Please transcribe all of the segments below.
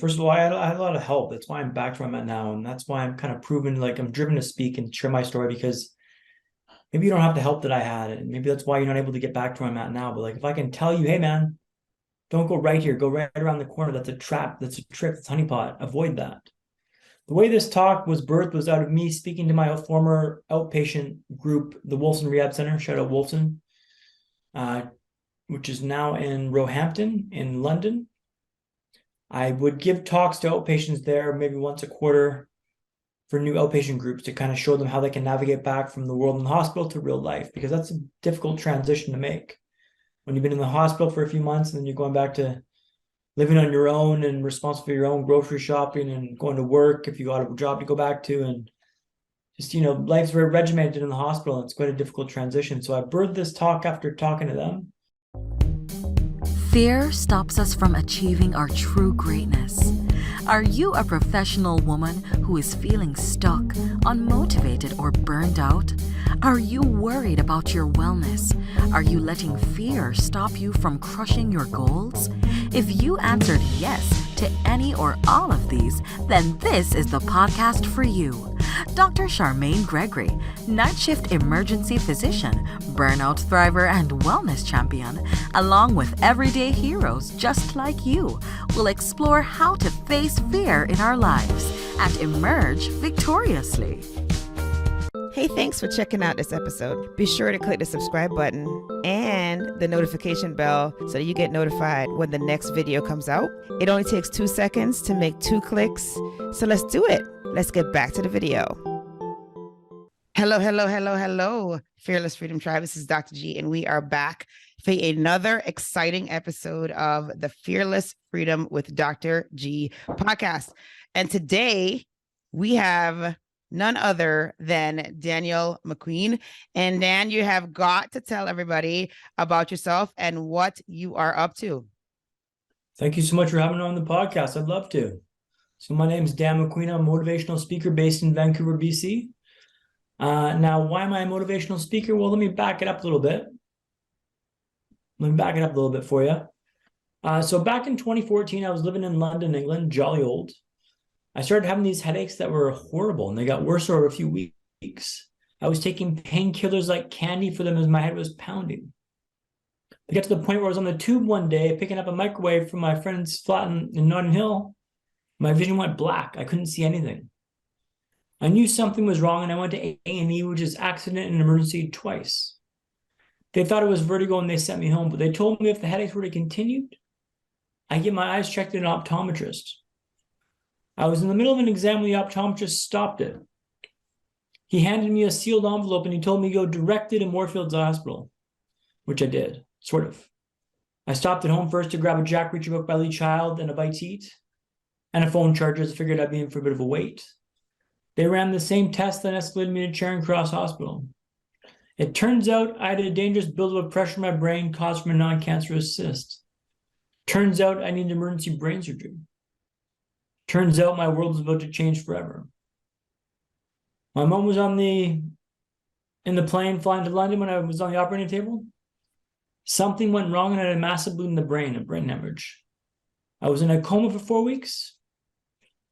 First of all, I had a lot of help. That's why I'm back to where I'm at now. And that's why I'm kind of proven like I'm driven to speak and share my story because maybe you don't have the help that I had. And maybe that's why you're not able to get back to where I'm at now. But like if I can tell you, hey man, don't go right here, go right around the corner. That's a trap, that's a trick, that's honeypot. Avoid that. The way this talk was birthed was out of me speaking to my former outpatient group, the Wolfson Rehab Center, shout out Wolfson, uh, which is now in Roehampton in London. I would give talks to outpatients there maybe once a quarter for new outpatient groups to kind of show them how they can navigate back from the world in the hospital to real life, because that's a difficult transition to make. When you've been in the hospital for a few months and then you're going back to living on your own and responsible for your own grocery shopping and going to work if you got a job to go back to, and just, life's very regimented in the hospital. And it's quite a difficult transition. So I birthed this talk after talking to them. Fear stops us from achieving our true greatness. Are you a professional woman who is feeling stuck, unmotivated, or burned out? Are you worried about your wellness? Are you letting fear stop you from crushing your goals? If you answered yes to any or all of these, then this is the podcast for you. Dr. Charmaine Gregory, night shift emergency physician, burnout thriver, and wellness champion, along with everyday heroes just like you, will explore how to face fear in our lives and emerge victoriously. Hey, thanks for checking out this episode. Be sure to click the subscribe button and the notification bell so that you get notified when the next video comes out. It only takes 2 seconds to make 2 clicks. So let's do it. Let's get back to the video. Hello, Fearless Freedom Tribe. This is Dr. G, and we are back for another exciting episode of the Fearless Freedom with Dr. G podcast. And today we have none other than Daniel MacQueen. And Dan, you have got to tell everybody about yourself and what you are up to. Thank you so much for having me on the podcast. I'd love to. So my name is Dan MacQueen. I'm a motivational speaker based in Vancouver, BC. Now, why am I a motivational speaker? Well, let me back it up a little bit. For you. So back in 2014, I was living in London, England, jolly old. I started having these headaches that were horrible, and they got worse over a few weeks. I was taking painkillers like candy for them as my head was pounding. I got to the point where I was on the tube one day picking up a microwave from my friend's flat in Notting Hill. My vision went black. I couldn't see anything. I knew something was wrong, and I went to A&E, which is accident and emergency, twice. They thought it was vertigo, and they sent me home, but they told me if the headaches were to continue, I'd get my eyes checked at an optometrist. I was in the middle of an exam when the optometrist stopped it. He handed me a sealed envelope and he told me to go directly to Moorfields Hospital, which I did, sort of. I stopped at home first to grab a Jack Reacher book by Lee Child and a bite to eat and a phone charger, as I figured I'd be in for a bit of a wait. They ran the same test that escalated me to Charing Cross Hospital. It turns out I had a dangerous buildup of pressure in my brain caused from a non-cancerous cyst. Turns out I needed emergency brain surgery. Turns out my world was about to change forever. My mom was in the plane flying to London when I was on the operating table. Something went wrong and I had a massive bleed in the brain, a brain hemorrhage. I was in a coma for 4 weeks,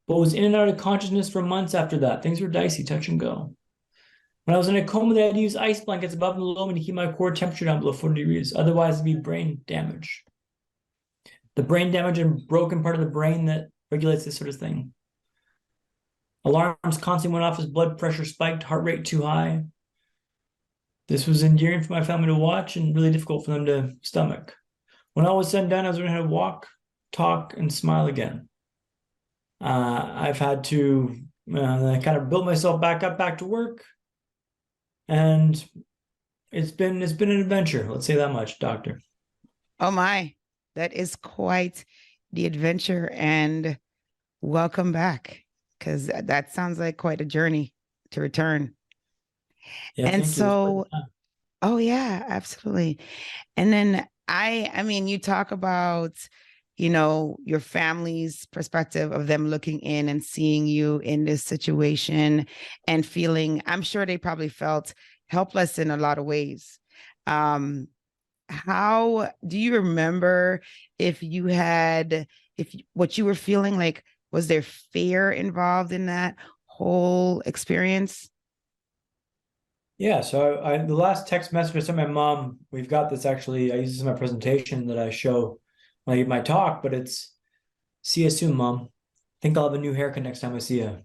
but was in and out of consciousness for months after that. Things were dicey, touch and go. When I was in a coma, they had to use ice blankets above and below me to keep my core temperature down below 40 degrees. Otherwise, it'd be brain damage. The brain damage and broken part of the brain that regulates this sort of thing. Alarms constantly went off as blood pressure spiked, heart rate too high. This was endearing for my family to watch and really difficult for them to stomach. When all was said and done, I was learning how to walk, talk, and smile again. I've had to kind of build myself back up, back to work. And it's been an adventure. Let's say that much, doctor. Oh my, that is quite the adventure, and welcome back, because that sounds like quite a journey to return. Yeah, and so, oh yeah, absolutely. And then I mean, you talk about, your family's perspective of them looking in and seeing you in this situation and feeling, I'm sure they probably felt helpless in a lot of ways. How do you remember if you had what you were feeling? Like, was there fear involved in that whole experience? Yeah, so the last text message I sent my mom, we've got this actually. I use this in my presentation that I show when I give my talk, but it's see you soon, Mom. Think I'll have a new haircut next time I see you.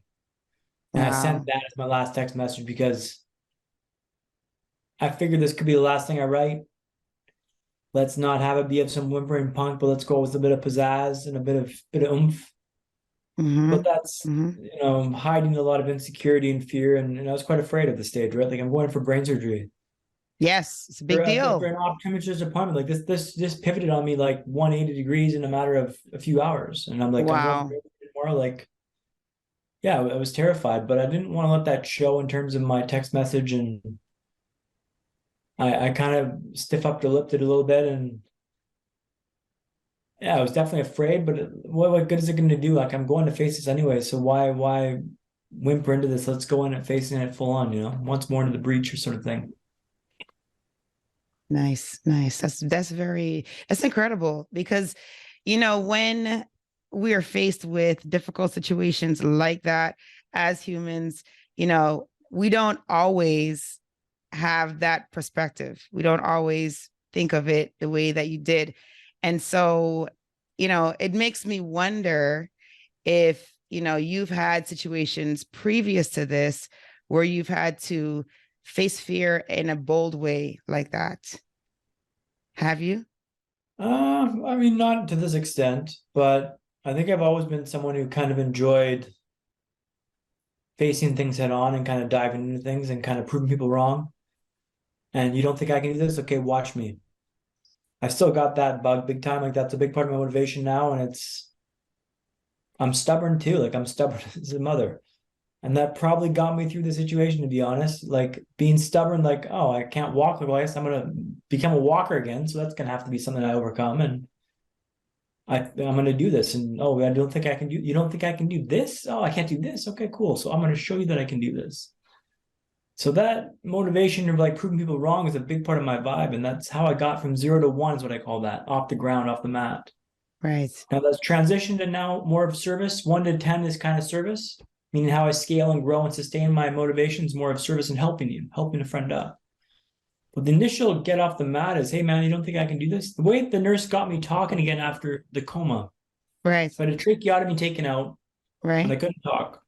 And I sent Wow. that as my last text message because I figured this could be the last thing I write. Let's not have it be of some whimpering punk, but let's go with a bit of pizzazz and a bit of oomph. Mm-hmm. But that's, Mm-hmm. hiding a lot of insecurity and fear. And I was quite afraid at the stage, right? Like I'm going for brain surgery. Yes, it's a For, big for deal. an optometrist appointment, like this pivoted on me like 180 degrees in a matter of a few hours. And I'm like, I'm going for Wow. more like, yeah, I was terrified, but I didn't want to let that show in terms of my text message. And I kind of stiff upped the lip it a little bit. And yeah, I was definitely afraid, but what good is it going to do? Like I'm going to face this anyway. So why whimper into this? Let's go in and facing it full on, once more into the breach or sort of thing. Nice, nice. That's incredible because, when we are faced with difficult situations like that as humans, we don't always have that perspective. We don't always think of it the way that you did. And so, it makes me wonder if, you've had situations previous to this where you've had to face fear in a bold way like that. Have you? I mean, not to this extent, but I think I've always been someone who kind of enjoyed facing things head on and kind of diving into things and kind of proving people wrong. And you don't think I can do this? Okay, watch me. I still got that bug big time. Like that's a big part of my motivation now. And I'm stubborn too. Like I'm stubborn as a mother. And that probably got me through the situation, to be honest. Like being stubborn, like, oh, I can't walk. Like, well, I guess I'm gonna become a walker again. So that's gonna have to be something I overcome. And I'm gonna do this. And oh, I don't think I can do you don't think I can do this? Oh, I can't do this. Okay, cool. So I'm gonna show you that I can do this. So that motivation of like proving people wrong is a big part of my vibe. And that's how I got from 0 to 1 is what I call that, off the ground, off the mat. Right. Now that's transitioned to now more of service. 1 to 10 is kind of service, meaning how I scale and grow and sustain my motivations, more of service and helping you, helping a friend up. But the initial get off the mat is, hey man, you don't think I can do this? The way the nurse got me talking again after the coma, Right. so I had a tracheotomy taken out and I Right. couldn't talk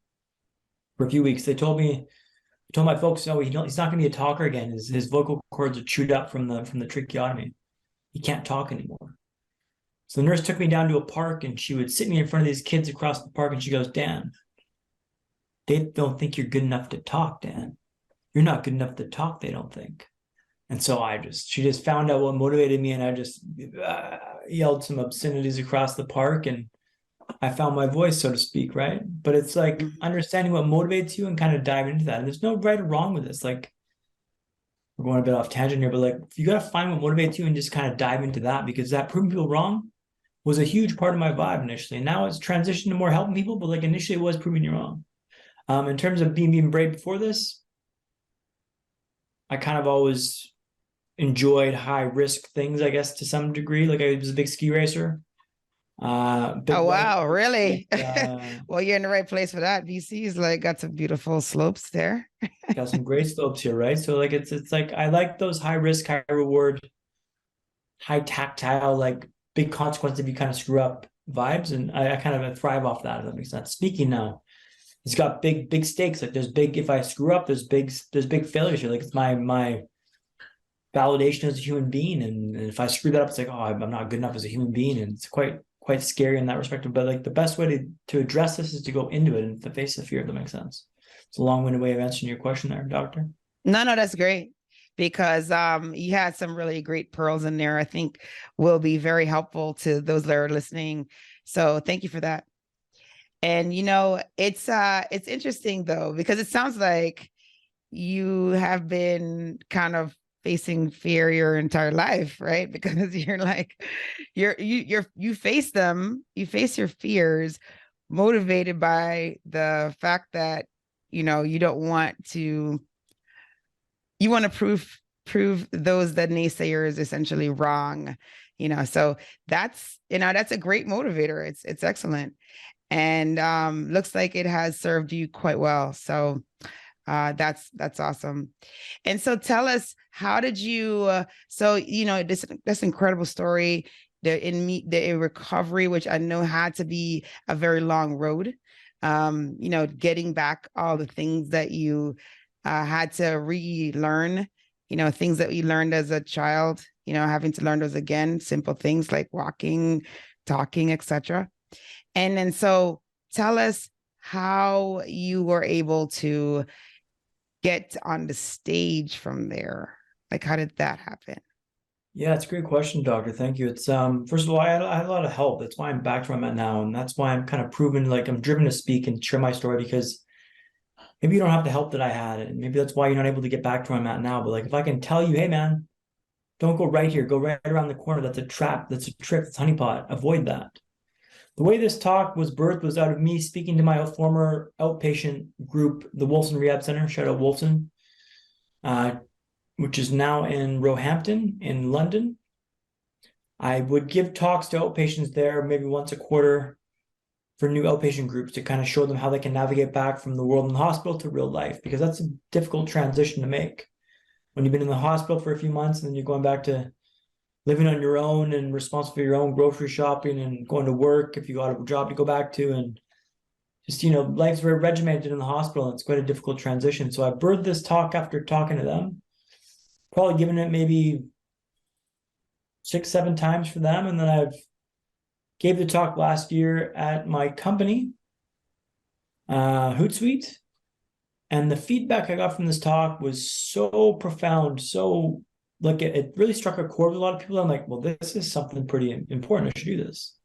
for a few weeks. They told me, I told my folks, no, he's not going to be a talker again. His vocal cords are chewed up from the tracheotomy. He can't talk anymore. So the nurse took me down to a park and she would sit me in front of these kids across the park and she goes, Dan, they don't think you're good enough to talk, Dan. You're not good enough to talk, they don't think. And so she just found out what motivated me and I just yelled some obscenities across the park and I found my voice, so to speak, right? But it's like Mhm. understanding what motivates you and kind of diving into that. And there's no right or wrong with this. Like we're going a bit off tangent here, but like you got to find what motivates you and just kind of dive into that because that proving people wrong was a huge part of my vibe initially. And now it's transitioned to more helping people, but like initially it was proving you wrong. In terms of being brave before this, I kind of always enjoyed high risk things, I guess, to some degree. Like I was a big ski racer, big Oh white. wow, really? Uh, Well, you're in the right place for that. BC's like got some beautiful slopes there. got some great slopes here, right? So like it's like I like those high risk, high reward, high tactile, like big consequence if you kind of screw up vibes, and I kind of thrive off that. If that makes sense. Speaking now, it's got big stakes. Like there's big. If I screw up, there's big failures here. Like it's my validation as a human being, and if I screw that up, it's like oh, I'm not good enough as a human being, and it's quite scary in that respect. But like the best way to address this is to go into it and to face the fear. If that makes sense. It's a long-winded way of answering your question there, doctor. No, that's great because you had some really great pearls in there. I think will be very helpful to those that are listening. So thank you for that. And it's interesting though because it sounds like you have been kind of facing fear your entire life, right? Because you're like you face them, you face your fears motivated by the fact that you don't want to you want to prove those that naysayers essentially wrong. So that's a great motivator. It's excellent. And looks like it has served you quite well. So that's awesome. And so tell us, how did you this incredible story, the recovery, which I know had to be a very long road, getting back all the things that you had to relearn, things that you learned as a child, having to learn those again, simple things like walking, talking, etc. And then so tell us how you were able to get on the stage from there. Like, how did that happen? Yeah, it's a great question, doctor. Thank you. It's first of all, I had a lot of help. That's why I'm back to where I'm at now, and that's why I'm kind of proven, like, I'm driven to speak and share my story, because maybe you don't have the help that I had, and maybe that's why you're not able to get back to where I'm at now. But like, if I can tell you, hey man, don't go right here, go right around the corner. That's a trap. That's a trick. That's honeypot. Avoid that. The way this talk was birthed was out of me speaking to my former outpatient group, the Wolfson Rehab Center. Shout out Wolfson. Which is now in Roehampton in London. I would give talks to outpatients there maybe once a quarter for new outpatient groups to kind of show them how they can navigate back from the world in the hospital to real life, because that's a difficult transition to make. When you've been in the hospital for a few months and then you're going back to living on your own and responsible for your own grocery shopping and going to work if you got a job to go back to, and just, life's very regimented in the hospital, and it's quite a difficult transition. So I birthed this talk after talking to them, probably given it maybe 6-7 times for them. And then I've gave the talk last year at my company, Hootsuite. And the feedback I got from this talk was so profound, so like it really struck a chord with a lot of people. I'm like, well, this is something pretty important. I should do this.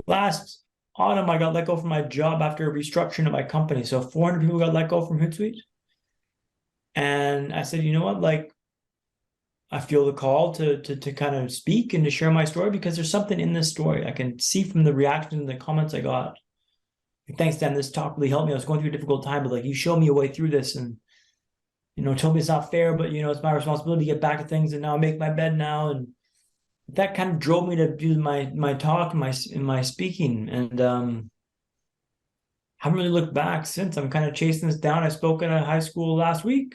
Last autumn, I got let go from my job after a restructuring of my company. So 400 people got let go from Hootsuite. And I said, you know what, like, I feel the call to kind of speak and to share my story, because there's something in this story. I can see from the reaction and the comments I got. Thanks, Dan, this talk really helped me. I was going through a difficult time, but like, you showed me a way through this, and, told me it's not fair, but, it's my responsibility to get back to things, and now I make my bed now. And that kind of drove me to do my talk and my speaking. And haven't really looked back since. I'm kind of chasing this down. I spoke at a high school last week.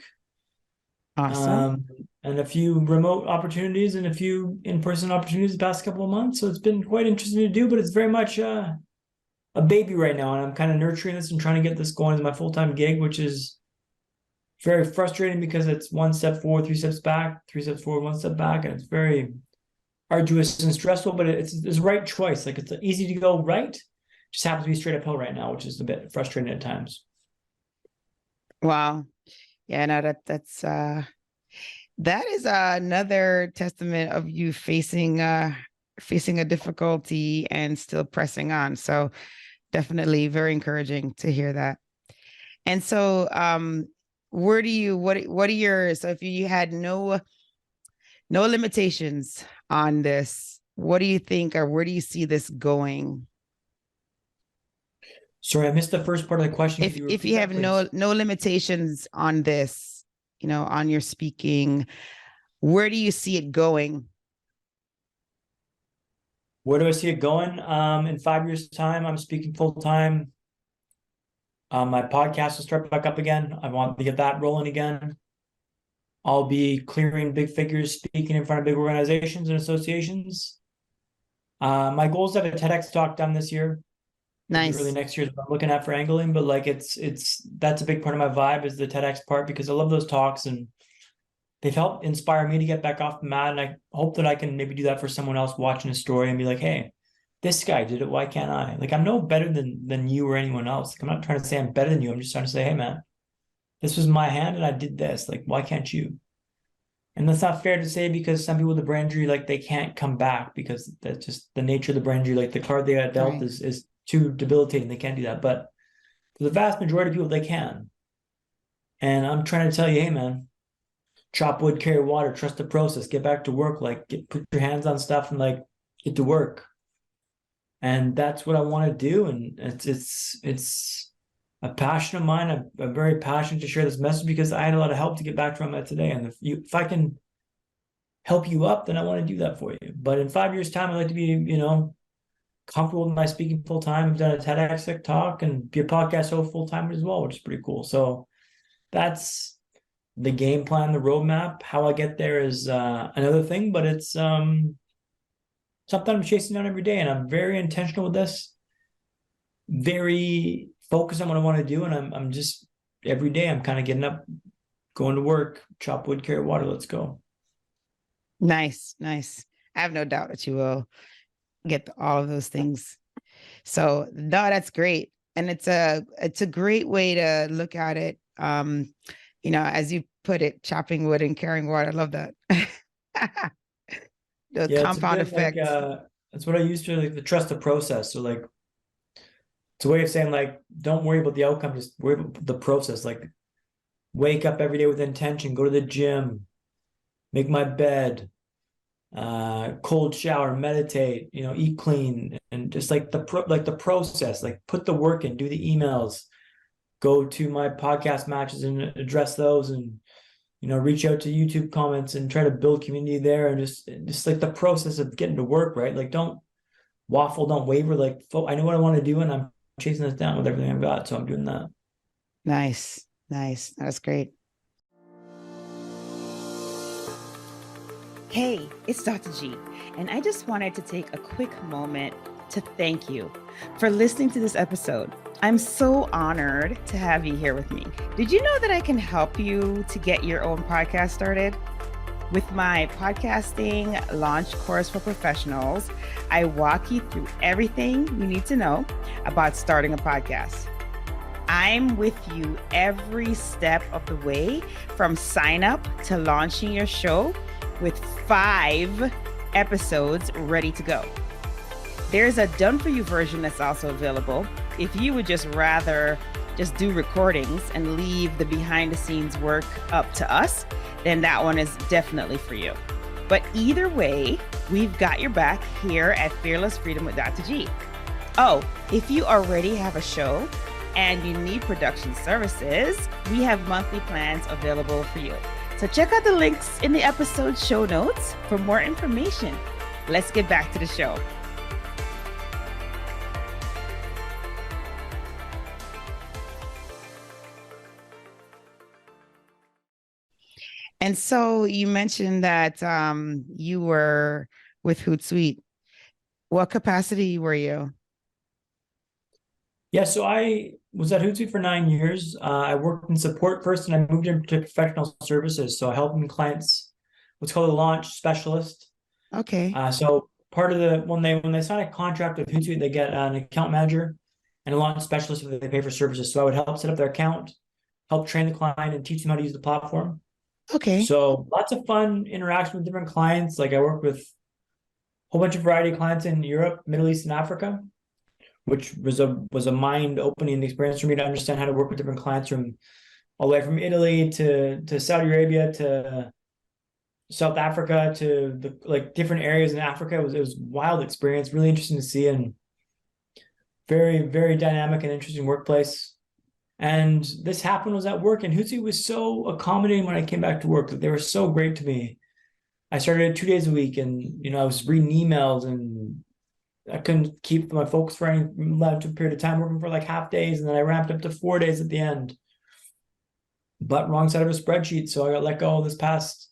Awesome. And a few remote opportunities and a few in-person opportunities the past couple of months. So it's been quite interesting to do, but it's very much a baby right now. And I'm kind of nurturing this and trying to get this going as my full-time gig, which is very frustrating because it's 1 step forward, 3 steps back, 3 steps forward, 1 step back. And it's very arduous and stressful, but it's the right choice. Like, it's easy to go right. Just happens to be straight uphill right now, which is a bit frustrating at times. Wow. Yeah, no, that is another testament of you facing a difficulty and still pressing on. So definitely very encouraging to hear that. And so what are your, so if you had no limitations on this, what do you think, or where do you see this going? Sorry, I missed the first part of the question. If you have no limitations on this, on your speaking, where do you see it going? Where do I see it going? In 5 years' time, I'm speaking full time. My podcast will start back up again. I want to get that rolling again. I'll be clearing big figures, speaking in front of big organizations and associations. My goal is to have a TEDx talk done this year. Nice. Early next year is what I'm looking at for angling, but like, that's a big part of my vibe, is the TEDx part, because I love those talks and they've helped inspire me to get back off the mat. And I hope that I can maybe do that for someone else watching a story and be like, hey, this guy did it, why can't I? Like, I'm no better than you or anyone else. Like, I'm not trying to say I'm better than you. I'm just trying to say, hey man, this was my hand and I did this. Like, why can't you? And that's not fair to say, because some people with the brain injury, like, they can't come back because that's just the nature of the brain injury. Like, the card they got dealt Right. is too debilitating. They can't do that. But for the vast majority of people, they can. And I'm trying to tell you, hey man, chop wood, carry water, trust the process, get back to work, like, put your hands on stuff and like get to work. And that's what I want to do. And it's a passion of mine. I'm very passionate to share this message, because I had a lot of help to get back to where I'm at today. And if I can help you up, then I want to do that for you. But in 5 years' time, I'd like to be, comfortable with my speaking full time. I've done a TEDx talk and be a podcast host full time as well, which is pretty cool. So that's the game plan, the roadmap. How I get there is another thing, but it's something I'm chasing down every day, and I'm very intentional with this. Very focused on what I want to do, and I'm just every day I'm kind of getting up, going to work, chop wood, carry water. Let's go. Nice. I have no doubt that you will get all of those things. So no, that's great. And it's a great way to look at it. As you put it, chopping wood and carrying water. I love that. The compound effect. That's what I used to like, to trust the process. So like, it's a way of saying like, don't worry about the outcome, just worry about the process. Like, wake up every day with intention, go to the gym, make my bed, cold shower, meditate, eat clean, and just like the process, like put the work in, do the emails, go to my podcast matches and address those, and reach out to YouTube comments and try to build community there, and just like the process of getting to work, right? Like, don't waffle, don't waver. Like, I know what I want to do, and I'm chasing this down with everything I've got, so I'm doing that. Nice. That's great. Hey, it's Dr. G, and I just wanted to take a quick moment to thank you for listening to this episode. I'm so honored to have you here with me. Did you know that I can help you to get your own podcast started? With my podcasting launch course for professionals, I walk you through everything you need to know about starting a podcast. I'm with you every step of the way, from sign up to launching your show, with 5 episodes ready to go. There's a done for you version that's also available. If you would just rather just do recordings and leave the behind the scenes work up to us, then that one is definitely for you. But either way, we've got your back here at Fearless Freedom with Dr. G. Oh, if you already have a show and you need production services, we have monthly plans available for you. So check out the links in the episode show notes for more information. Let's get back to the show. And so you mentioned that you were with Hootsuite. What capacity were you? Yeah, so I was at Hootsuite for 9 years. I worked in support first, and I moved into professional services. So helping clients, what's called a launch specialist. Okay. So part of when they sign a contract with Hootsuite, they get an account manager and a launch specialist if they pay for services. So I would help set up their account, help train the client, and teach them how to use the platform. Okay. So lots of fun interaction with different clients. Like, I work with a whole bunch of variety of clients in Europe, Middle East, and Africa, which was a mind-opening experience for me to understand how to work with different clients from all the way from Italy to Saudi Arabia to South Africa to the different areas in Africa. It was a wild experience, really interesting to see, and very, very dynamic and interesting workplace. And this happened was at work, and Hootsuite was so accommodating when I came back to work. They were so great to me. I started 2 days a week, and I was reading emails, and I couldn't keep my focus for any length of period of time, working for like half days, and then I ramped up to 4 days at the end. But wrong side of a spreadsheet, so I got let go this past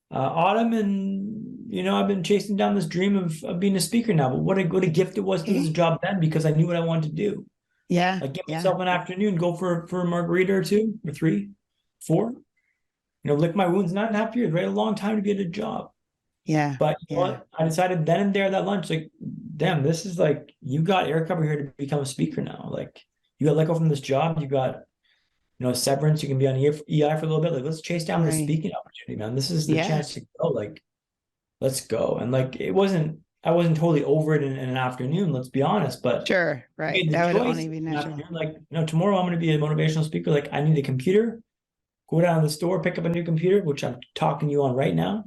autumn, and I've been chasing down this dream of being a speaker now. But what a gift it was to do this job then, because I knew what I wanted to do. Yeah. I give myself an afternoon, go for a margarita or 2 or 3, 4. Lick my wounds, 9.5 years, right? A long time to be at a job. Yeah. But you know what? I decided then and there at that lunch, like, damn, this is like, you got air cover here to become a speaker now. Like, you got let go from this job, you got severance, you can be on EI for a little bit. Like, let's chase down this speaking opportunity, man. This is the chance to go. Like, let's go. And like, I wasn't totally over it in an afternoon, let's be honest, but sure, right. That would only be natural. Like, tomorrow I'm going to be a motivational speaker. Like, I need a computer, go down to the store, pick up a new computer, which I'm talking to you on right now.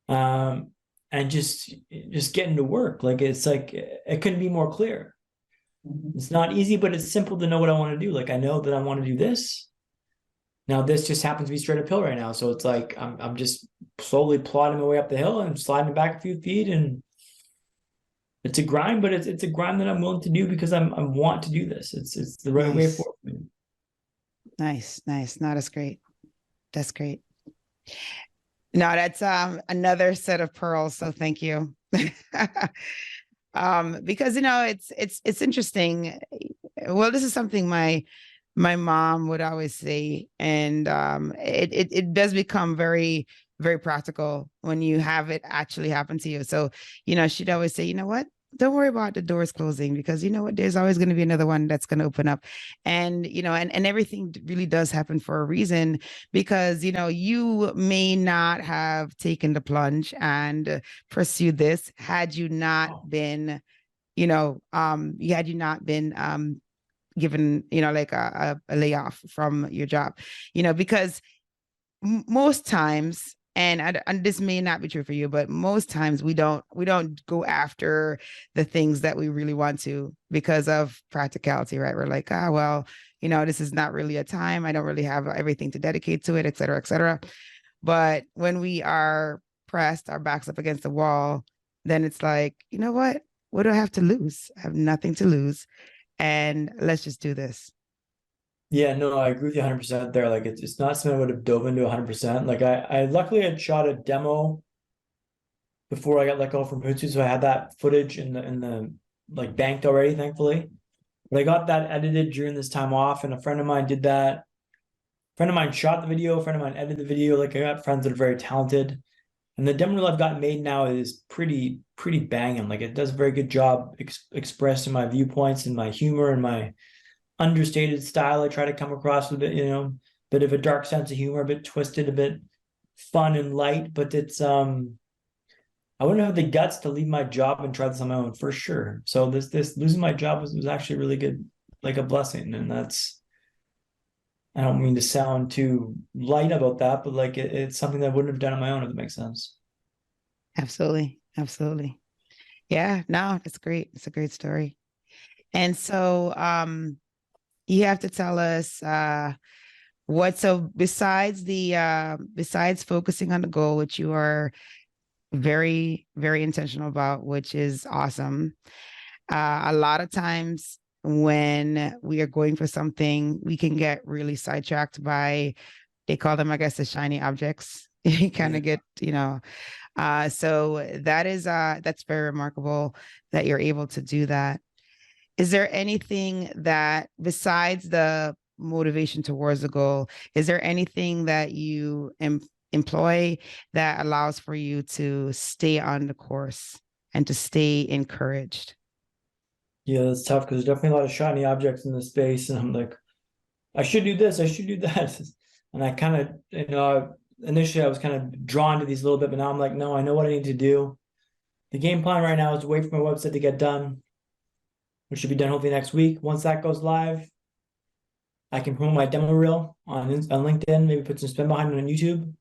And just getting to work. Like, it's like, it couldn't be more clear. It's not easy, but it's simple to know what I want to do. Like, I know that I want to do this. Now this just happens to be straight uphill right now. So it's like I'm just slowly plodding my way up the hill and sliding back a few feet, and it's a grind, but it's a grind that I'm willing to do because I want to do this. It's the right way Nice. forward. Nice. No, that's great. That's great. No, that's another set of pearls. So thank you. Because it's interesting. Well, this is something my mom would always say, and it does become very, very practical when you have it actually happen to you. So, she'd always say, you know what? Don't worry about the doors closing, because you know what, there's always going to be another one that's going to open up. And and everything really does happen for a reason, because you may not have taken the plunge and pursued this had you not been, had you not been given, like a layoff from your job, because most times, and this may not be true for you, but most times we don't go after the things that we really want to because of practicality, right? We're like, well, this is not really a time. I don't really have everything to dedicate to it, et cetera, et cetera. But when we are pressed, our backs up against the wall, then it's like, you know what? What do I have to lose? I have nothing to lose. And let's just do this. Yeah, no, I agree with you 100% there. Like it's not something I would have dove into 100%. Like I luckily had shot a demo before I got let go from Hootsuite, so I had that footage in the like banked already, thankfully. But I got that edited during this time off, and a friend of mine did that. A friend of mine shot the video, a friend of mine edited the video. Like I got friends that are very talented. And the demo reel I've got made now is pretty banging. Like it does a very good job expressing my viewpoints and my humor and my understated style I try to come across with it, bit of a dark sense of humor, a bit twisted, a bit fun and light, but it's I wouldn't have the guts to leave my job and try this on my own for sure. So this losing my job was actually really good, like a blessing. And I don't mean to sound too light about that, but like it's something that I wouldn't have done on my own, if it makes sense. Absolutely. Yeah, no, that's great. It's a great story. And so you have to tell us besides focusing on the goal, which you are very, very intentional about, which is awesome. A lot of times when we are going for something, we can get really sidetracked by, they call them, I guess, the shiny objects. You kind of get, so that's very remarkable that you're able to do that. Is there anything that, besides the motivation towards the goal, is there anything that you employ that allows for you to stay on the course and to stay encouraged? Yeah, that's tough because there's definitely a lot of shiny objects in this space, and I'm like, I should do this, I should do that. And I kind of, initially I was kind of drawn to these a little bit, but now I'm like, no, I know what I need to do. The game plan right now is to wait for my website to get done, which should be done hopefully next week. Once that goes live, I can promote my demo reel on LinkedIn, maybe put some spin behind it on YouTube,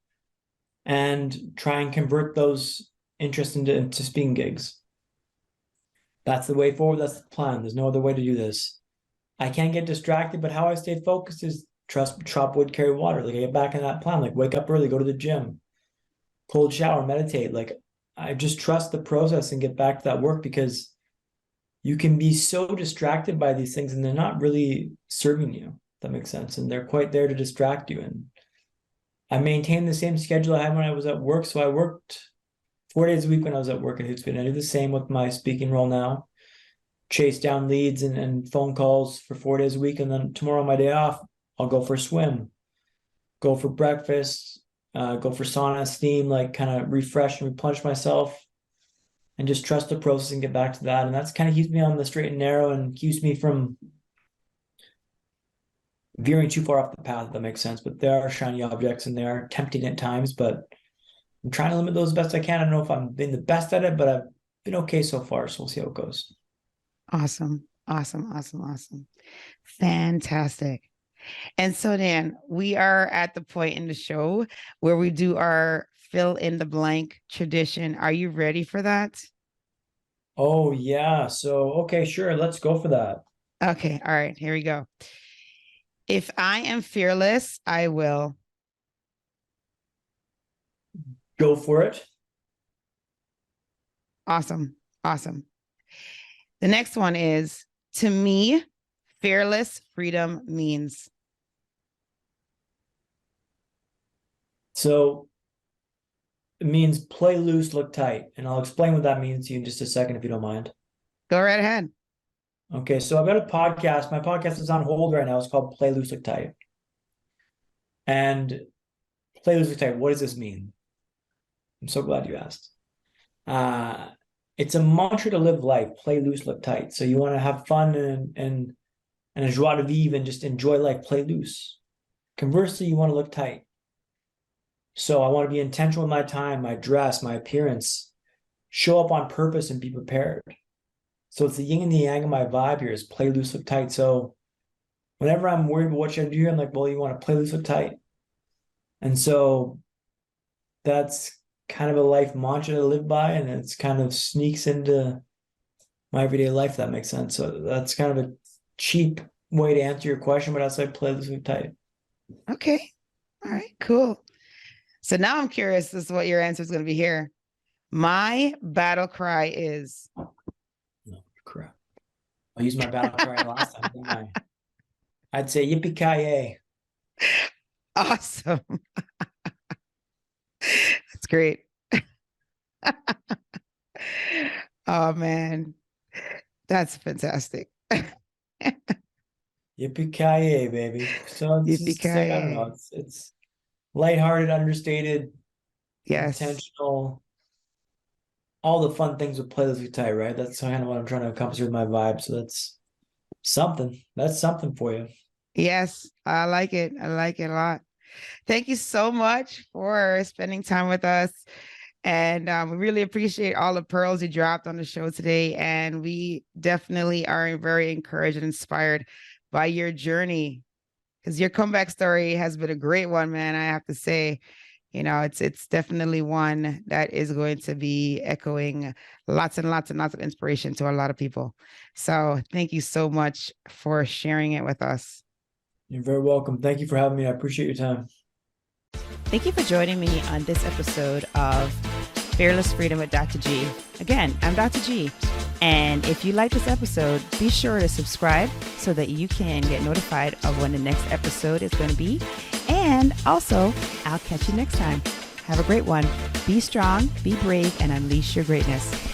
and try and convert those interests into speaking gigs. That's the way forward. That's the plan. There's no other way to do this. I can't get distracted, but how I stay focused is chop wood, carry water. Like I get back in that plan, like wake up early, go to the gym, cold shower, meditate. Like I just trust the process and get back to that work, because you can be so distracted by these things and they're not really serving you. If that makes sense. And they're quite there to distract you. And I maintained the same schedule I had when I was at work. So I worked 4 days a week when I was at work at Hootsuite. And I do the same with my speaking role now. Chase down leads and phone calls for 4 days a week. And then tomorrow, my day off, I'll go for a swim, go for breakfast, go for sauna, steam, like kind of refresh and replenish myself, and just trust the process and get back to that. And that's kind of keeps me on the straight and narrow and keeps me from veering too far off the path, if that makes sense. But there are shiny objects and they are tempting at times, but I'm trying to limit those as best I can. I don't know if I'm being the best at it, but I've been okay so far. So we'll see how it goes. Awesome. Fantastic. And so Dan, we are at the point in the show where we do our fill in the blank tradition. Are you ready for that? Oh yeah. So, okay, sure. Let's go for that. Okay. All right. Here we go. If I am fearless, I will go for it. Awesome. Awesome. The next one is, to me, fearless freedom means. So it means play loose, look tight. And I'll explain what that means to you in just a second, if you don't mind. Go right ahead. Okay, so I've got a podcast. My podcast is on hold right now. It's called Play Loose, Look Tight. And play loose, look tight. What does this mean? I'm so glad you asked. It's a mantra to live life. Play loose, look tight. So you want to have fun and a joie de vivre and just enjoy life. Play loose. Conversely, you want to look tight. So I want to be intentional with my time, my dress, my appearance. Show up on purpose and be prepared. So it's the yin and the yang of my vibe here is play loose, look tight. So whenever I'm worried about what should I do here, I'm like, well, you want to play loose, look tight. And so that's kind of a life mantra to live by, and it's kind of sneaks into my everyday life, if that makes sense. So that's kind of a cheap way to answer your question, but outside play loose, look tight. Okay. All right, cool. So now I'm curious as to what your answer is going to be here. My battle cry is. Oh, crap. I used my battle cry last time, didn't I? I'd say yippee-ki-yay. Awesome. That's great. Oh, man. That's fantastic. Yippee-ki-yay, baby. So it's just like, I don't know. It's lighthearted, understated, yes, intentional. All the fun things with play loose, look tight, right? That's kind of what I'm trying to accomplish with my vibe. So that's something. That's something for you. yes, I like it. I like it a lot. Thank you so much for spending time with us. And we really appreciate all the pearls you dropped on the show today. And we definitely are very encouraged and inspired by your journey, because your comeback story has been a great one, man. I have to say, you know, it's definitely one that is going to be echoing lots and lots and lots of inspiration to a lot of people. So thank you so much for sharing it with us. You're very welcome. Thank you for having me. I appreciate your time. Thank you for joining me on this episode of Fearless Freedom with Dr. G. Again, I'm Dr. G. And if you like this episode, be sure to subscribe so that you can get notified of when the next episode is going to be. And also, I'll catch you next time. Have a great one. Be strong, be brave, and unleash your greatness.